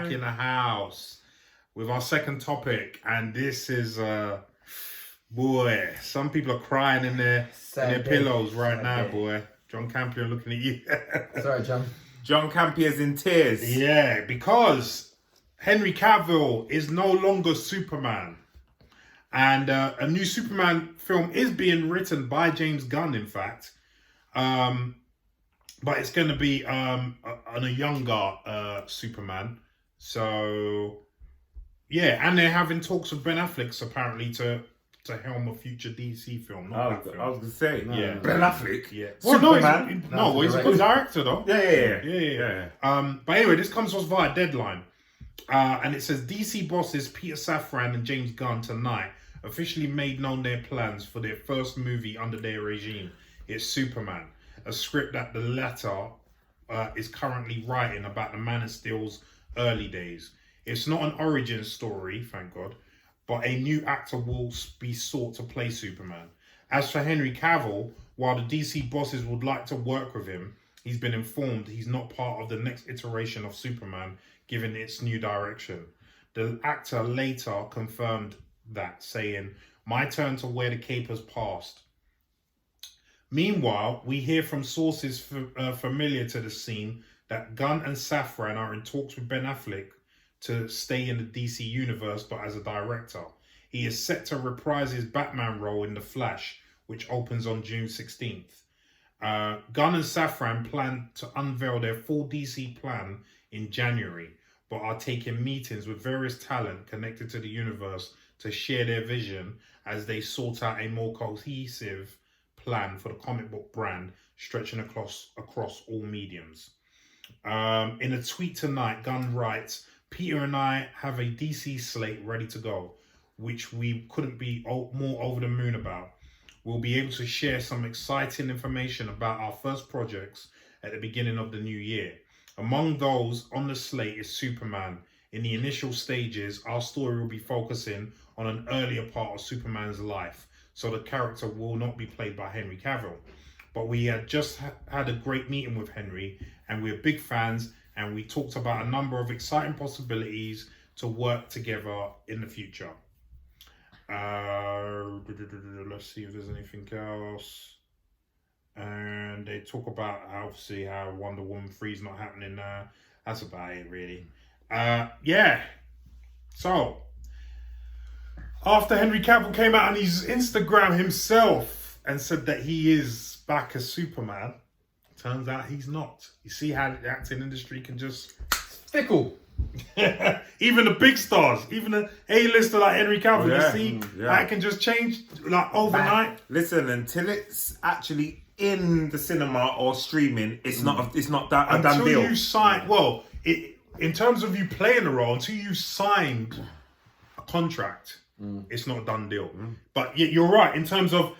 back in the house with our second topic, and this is boy, some people are crying in their pillows right now, boy. John Campion looking at you. Sorry, John. John Campion's in tears. Yeah, because Henry Cavill is no longer Superman. And a new Superman film is being written by James Gunn, in fact. But it's going to be on a younger Superman. So, yeah. And they're having talks with Ben Affleck, apparently, to helm a future DC film. I was going to say. Yeah. Ben Affleck? Yeah. Superman? Well, he's a good director, though. Yeah. But anyway, this comes to us via Deadline. And it says, DC bosses Peter Safran and James Gunn tonight officially made known their plans for their first movie under their regime. It's Superman, a script that the latter is currently writing about the Man of Steel's early days. It's not an origin story, thank God, but a new actor will be sought to play Superman. As for Henry Cavill, while the DC bosses would like to work with him, he's been informed he's not part of the next iteration of Superman, given its new direction. The actor later confirmed that, saying, "My turn to wear the cape has passed." Meanwhile, we hear from sources familiar to the scene that Gunn and Safran are in talks with Ben Affleck to stay in the DC universe, but as a director. He is set to reprise his Batman role in The Flash, which opens on June 16th. Gunn and Safran plan to unveil their full DC plan in January, but are taking meetings with various talent connected to the universe to share their vision as they sort out a more cohesive plan for the comic book brand stretching across all mediums. In a tweet tonight, Gunn writes, "Peter and I have a DC slate ready to go, which we couldn't be more over the moon about. We'll be able to share some exciting information about our first projects at the beginning of the new year. Among those on the slate is Superman. In the initial stages, our story will be focusing on an earlier part of Superman's life, so the character will not be played by Henry Cavill. But we had just had a great meeting with Henry, and we're big fans, and we talked about a number of exciting possibilities to work together in the future." Let's see if there's anything else. And they talk about obviously how Wonder Woman 3 is not happening now. That's about it, really. Yeah. So, after Henry Cavill came out on his Instagram himself and said that he is back as Superman, turns out he's not. You see how the acting industry can just... Fickle. Even the big stars, even the A-lister like Henry Cavill, you see, that can just change like overnight. Listen, until it's actually in the cinema or streaming, it's not that a done deal. Until you sign, in terms of you playing the role, until you signed a contract, it's not a done deal. But you're right in terms of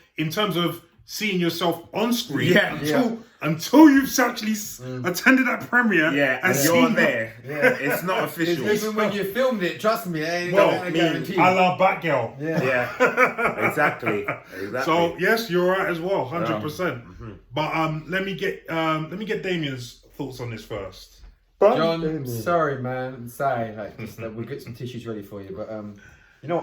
seeing yourself on screen. Until you've actually attended that premiere, and you're there. It's not official. Even when you filmed it, trust me, I love Batgirl. Exactly. So yes, you're right as well, 100%. But let me get Damien's thoughts on this first. John, sorry, man. I'm sorry. We'll get some tissues ready for you. But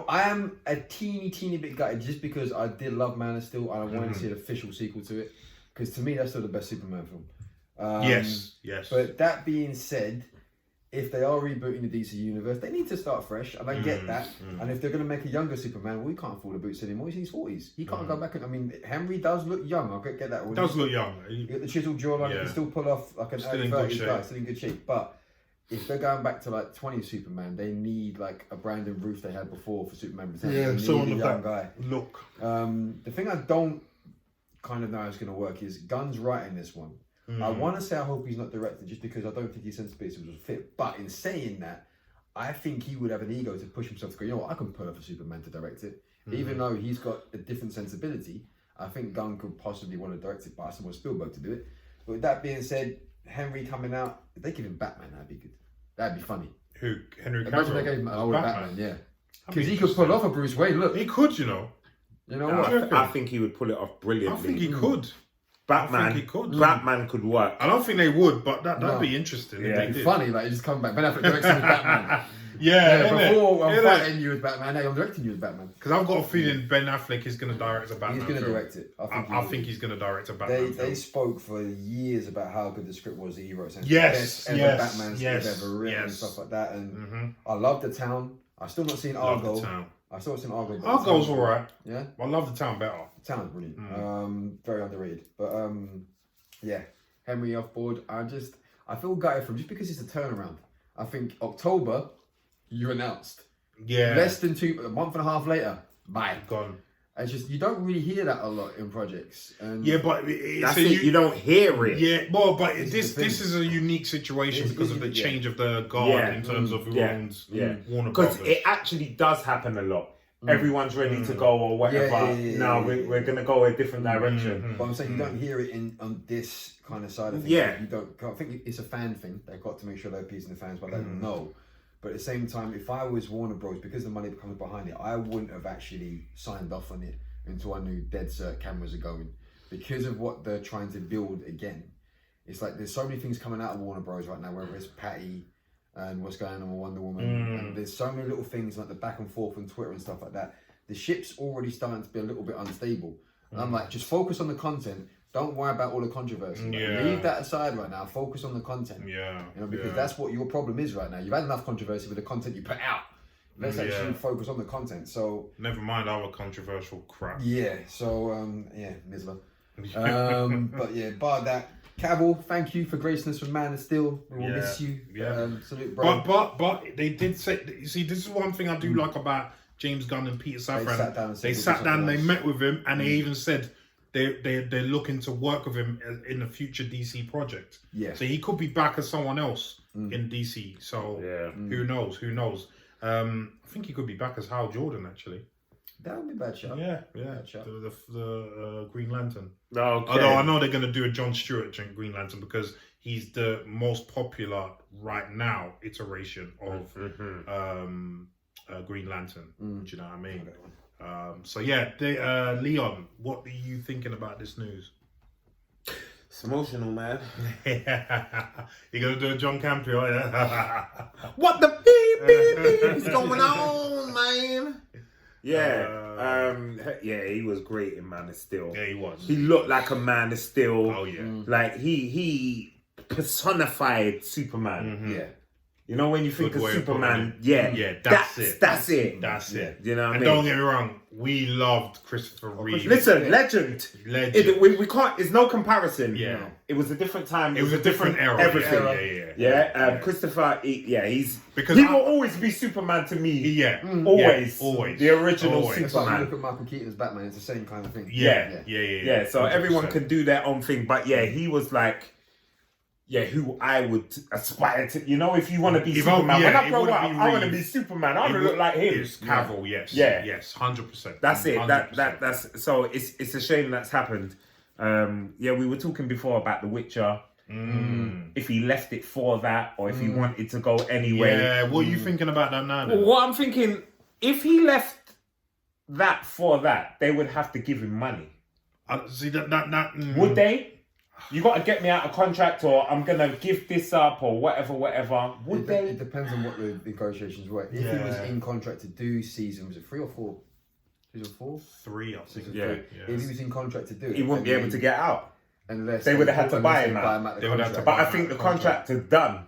I am a teeny bit gutted just because I did love Man of Steel and I wanted to see an official sequel to it. Because to me, that's still the best Superman film. Yes. But that being said, if they are rebooting the DC universe, they need to start fresh, and I get that. And if they're going to make a younger Superman, we can't afford the boots anymore. He's in his 40s. He can't go back. Henry does look young. I get that. He does look young. You get the chiseled jawline. He can still pull off like an early 30s guy. Still in good shape. But if they're going back to like 20s Superman, they need like a Brandon Routh they had before for Superman. They need a young guy. Look. The thing I don't kind of know how it's going to work is Gunn's writing this one. I want to say I hope he's not directing just because I don't think his sensibilities will fit. But in saying that, I think he would have an ego to push himself to go, you know what, I can pull off a Superman to direct it. Even though he's got a different sensibility, I think Gunn could possibly want to direct it by someone Spielberg to do it. But with that being said, Henry coming out, if they give him Batman, that'd be good. That'd be funny. Who? Henry Cavill? Imagine they gave him Batman, yeah. Because he could pull off a Bruce Wayne, look. He could, you know. You know what? I think he would pull it off brilliantly. I think he could. Batman. think it could. Batman could work. I don't think they would, but that'd No. be interesting. Yeah. If they It's did. funny, like, you just come back. Ben Affleck directs you as Batman. Before I'm innit? fighting you as Batman, hey, I'm directing you as Batman. Because I've got a feeling Ben Affleck is going to direct a Batman He's going to film. direct it. I think he's going to direct a Batman They film. spoke for years about how good the script was that he wrote. Saying Yes, the best ever Batman script yes, ever written and yes. stuff like that. And Mm-hmm. I love the town. I've still not seen Love Argo. the town. I still haven't seen Argo. but Argo's the town's- alright. Yeah, I love the town better. the town's brilliant. Mm. Very underrated. But yeah, Henry off board. I feel gutted from just because it's a turnaround. I think October, you announced. Yeah. Less than a month and a half later, bye. Gone. It's just you don't really hear that a lot in projects. And Yeah, but it's That's it. You don't hear it. Yeah, well, but This this is the is a unique situation This because is of the yeah. change of the guard Yeah. in terms of who Yeah. owns Yeah. Warner Because Brothers. it actually does happen a lot. Everyone's ready to go or whatever. Yeah, No, we're going to go a different direction. But I'm saying you don't hear it on this kind of side of things. Yeah. You don't. I think it's a fan thing. They've got to make sure they're appeasing the fans, but they know. But at the same time, if I was Warner Bros, because the money comes behind it, I wouldn't have actually signed off on it until I knew dead cert cameras are going. Because of what they're trying to build again. It's like there's so many things coming out of Warner Bros right now, whether it's Patty and what's going on with Wonder Woman. And there's so many little things like the back and forth on Twitter and stuff like that. The ship's already starting to be a little bit unstable. And I'm like, just focus on the content. Don't worry about all the controversy. Like, Yeah. leave that aside right now. Focus on the content. Yeah. You know, because yeah. that's what your problem is right now. You've had enough controversy with the content you put out. Let's actually focus on the content. So Never mind our controversial crap. yeah. So yeah, Mizla. But yeah, bar that. Cavill, thank you for gracing us with Man of Steel. We will Yeah, miss you. yeah. Salute, bro. But they did say. You see, this is one thing I do like about James Gunn and Peter Safran. sat down and said, They "We'll do sat down, something they else." met with him, and they even said they're looking to work with him in a future DC project. Yeah. So he could be back as someone else in DC. So who knows? Who knows? I think he could be back as Hal Jordan actually. That would be a bad shot. Yeah. Bad shot. The Green Lantern. Okay. Although I know they're going to do a John Stewart Green Lantern because he's the most popular right now iteration of Green Lantern. Do you know what I mean? So yeah, Leon, what are you thinking about this news? It's emotional, man. You're going to do a John Campbell? Yeah? What the beep is going on, man? Yeah, yeah, he was great in Man of Steel. Yeah, he was. He looked like a Man of Steel. Oh yeah. Like he personified Superman. Yeah. You know when you think Good of way of putting Superman, it. yeah, Yeah, that's it. That's it. That's it. You know what I And mean? don't get me wrong, we loved Christopher Reeve. Listen, legend. Legend. We can't. It's no comparison. Yeah. It was a different time. It was a different era. Everything. Yeah. Christopher. He's Because he I- will always be Superman to me. Yeah. Always. Yeah, always. The original Always. It's like you Superman. look at Michael Keaton's Batman, it's the same kind of thing. Yeah. Yeah, so everyone 100%. can do their own thing, but yeah, he was like, who I would aspire to. You know, if you want to be If I- Superman, yeah, when I it grow wouldn't up, be I want to Reeve. be Superman. I want to It look like him. It's Cavill, yes. Yeah. Yes, 100%. That's it. 100%. That's so. It's a shame that's happened. Yeah, we were talking before about The Witcher. If he left it for that, or if he wanted to go anyway. Yeah, what are you thinking about that now? Then? What I'm thinking, if he left that for that, they would have to give him money. See that. Would they? You got to get me out of contract, or I'm gonna give this up, or whatever. Would It they? depends on what the negotiations were. If he was in contract to do season, was it 3 or 4? Season 4? 3 or 6. Yeah. If he was in contract to do it, He wouldn't be able to get out. unless They would have had to buy unless him they out. out the They would have to contract. But I think the contract is done,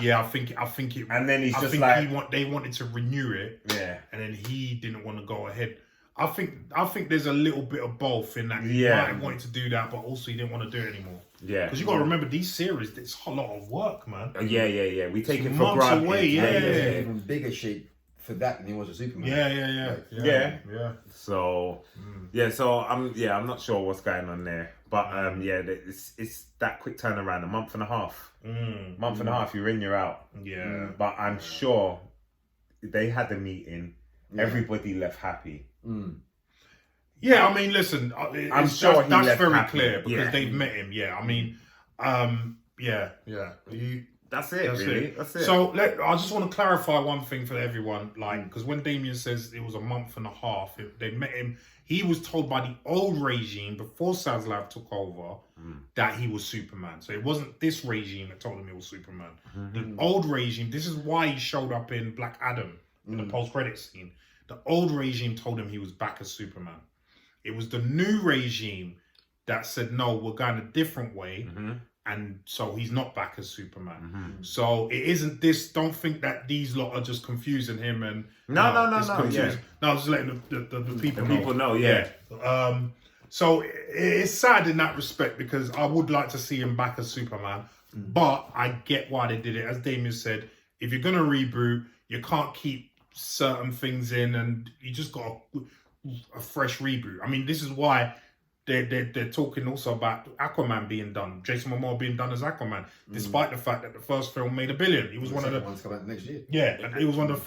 Yeah, I think it. and then he's I just think like, they wanted to renew it. yeah, And then he didn't want to go ahead. I think there's a little bit of both in that. He Yeah. might have wanted to do that, but also he didn't want to do it anymore. yeah. Because you got to remember these series. It's a lot of work, man. Yeah. We take it for months granted. away, He was in yeah. even bigger shape for that than he was a Superman. Yeah. So so I'm not sure what's going on there, but it's that quick turnaround, a month and a half. Month and a half, you're in, you're out. Yeah. But I'm sure they had a meeting. Everybody left happy. Yeah, I mean, listen, I'm sure he that's left very happy. clear because Yeah. they've met him. Yeah, I mean, yeah. That's it, really. That's it. So I just want to clarify one thing for everyone, like, because when Damien says it was a month and a half, they met him. He was told by the old regime before Zaslav took over that he was Superman. So it wasn't this regime that told him he was Superman. The old regime. This is why he showed up in Black Adam in the post-credit scene. The old regime told him he was back as Superman. It was the new regime that said, no, we're going a different way. And so he's not back as Superman. So it isn't this. Don't think that these lot are just confusing him. And No. Yeah. No, I'm just letting the people know. People know, yeah. So it's sad in that respect because I would like to see him back as Superman. But I get why they did it. As Damien said, if you're going to reboot, you can't keep certain things in, and you just got a fresh reboot. I mean, this is why. They're talking also about Aquaman being done, Jason Momoa being done as Aquaman, despite the fact that the first film made $1 billion. He was one of the ones coming out next year. Yeah, it was one of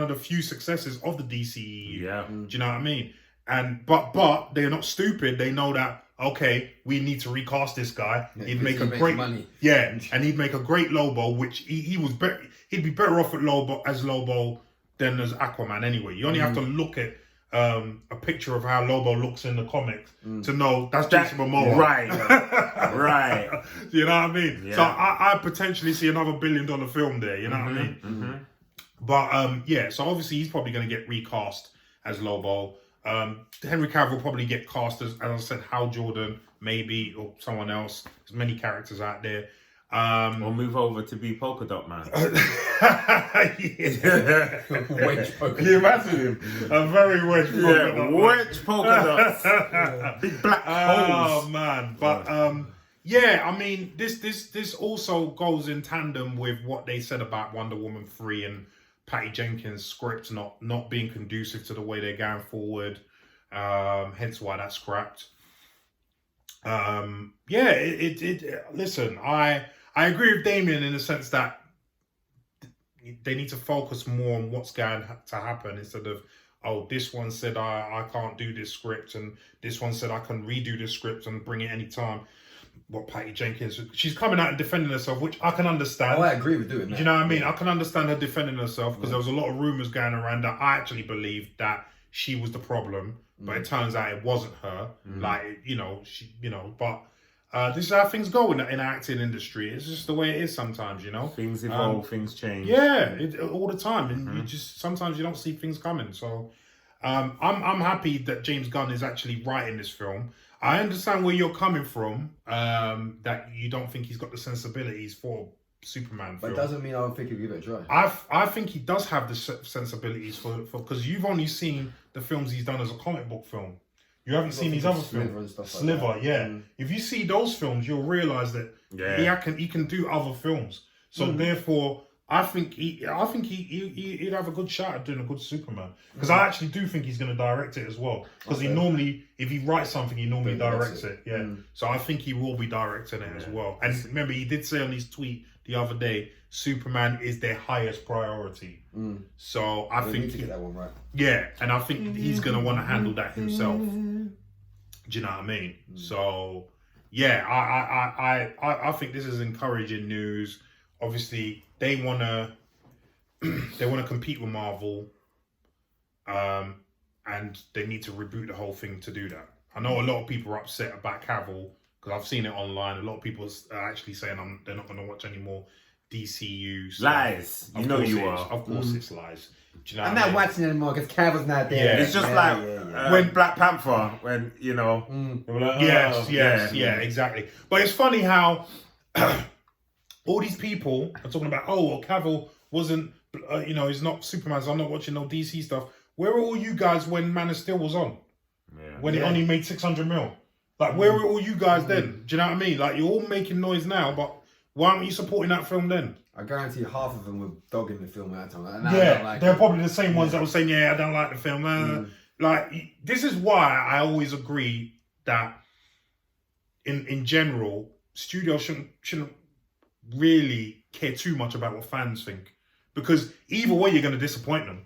the few successes of the DCEU. Yeah, do you know what I mean? And but they're not stupid. They know that okay, we need to recast this guy. He'd make a great money. Yeah, and he'd make a great Lobo, which he was better. He'd be better off at Lobo than as Aquaman anyway. You only have to look at a picture of how Lobo looks in the comics to know that's Jason Momoa. Right. You know what I mean? Yeah. So I potentially see another $1 billion film there. You know what I mean? But yeah, so obviously he's probably going to get recast as Lobo. Henry Cavill probably get cast as I said, Hal Jordan, maybe, or someone else. There's many characters out there. Or move over to be Polka Dot Man. Wedge polka. Can you imagine him? A very wedge polka dot. Wedge polka dots. Big black holes. Oh man, but yeah, I mean, this also goes in tandem with what they said about Wonder Woman 3 and Patty Jenkins' script not being conducive to the way they're going forward. Hence why that's scrapped. Yeah, listen, I agree with Damien in the sense that they need to focus more on what's going to happen instead of, oh, this one said I can't do this script and this one said I can redo this script and bring it anytime. What Patty Jenkins, she's coming out and defending herself, which I can understand. Oh, I agree with doing that. Do you know what I mean? I can understand her defending herself because there was a lot of rumours going around that I actually believed that she was the problem, but it turns out it wasn't her. Like, but this is how things go in the acting industry. It's just the way it is sometimes, Things evolve, things change. Yeah, all the time. And you just, sometimes you don't see things coming. So I'm happy that James Gunn is actually writing this film. I understand where you're coming from, that you don't think he's got the sensibilities for Superman film. But it doesn't mean I don't think he'll give it a try. I think he does have the sensibilities for because you've only seen the films he's done as a comic book film. You haven't seen his other films. Sliver, yeah. If you see those films, you'll realise that he can do other films. So therefore, I think he'd have a good shot at doing a good Superman. Because I actually do think he's going to direct it as well. Because he normally, if he writes something, he normally directs it. Yeah. So I think he will be directing it as well. And remember, he did say on his tweet the other day, Superman is their highest priority. So I think need to get that one right. Yeah, and I think he's going to want to handle that himself. Do you know what I mean? So yeah, I think this is encouraging news. Obviously, they want to compete with Marvel, and they need to reboot the whole thing to do that. I know a lot of people are upset about Cavill because I've seen it online. A lot of people are actually saying they're not going to watch any more DCU stuff. Lies. You know you are. Of course, it's lies. Do you know I'm not watching anymore because Cavill's not there. Yeah. It's just when Black Panther, when they were like, yes, exactly. But it's funny how all these people are talking about, Cavill wasn't, he's not Superman, so I'm not watching no DC stuff. Where were all you guys when Man of Steel was on? Yeah. When it only made 600 mil? Like, where were all you guys then? Do you know what I mean? Like, you're all making noise now, but why aren't you supporting that film then? I guarantee half of them were dogging the film at that time. They're probably the same ones that were saying, I don't like the film. Like, this is why I always agree that in general, studios shouldn't really care too much about what fans think, because either way you're going to disappoint them.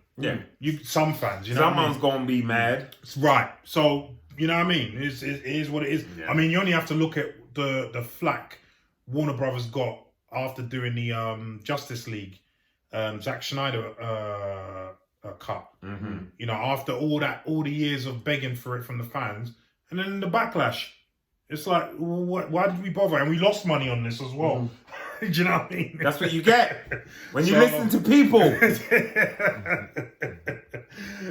Some fans, someone's going to be mad, right? So you know what I mean, it is what it is. I mean, you only have to look at the flack Warner Brothers got after doing the Justice League, Zack Snyder cut. You know, after all the years of begging for it from the fans, and then the backlash. It's like, why did we bother? And we lost money on this as well. Do you know what I mean? That's what you get when you listen to people.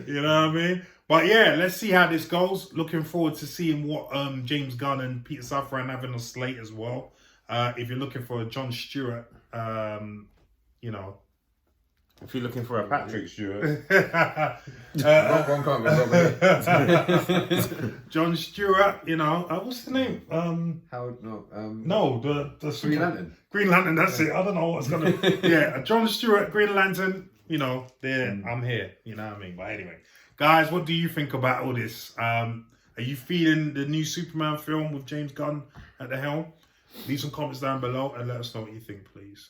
You know what I mean? But yeah, let's see how this goes. Looking forward to seeing what James Gunn and Peter Safran have in a slate as well. If you're looking for a Jon Stewart, you know. If you're looking for a Patrick Stewart. Wrong can't go wrong. Jon Stewart, you know, what's the name? Howard, no. No, the Green Lantern. Green Lantern, that's it. I don't know what's gonna. Yeah, Jon Stewart, Green Lantern. You know, there, I'm here. You know what I mean? But anyway, guys, what do you think about all this? Are you feeling the new Superman film with James Gunn at the helm? Leave some comments down below and let us know what you think, please.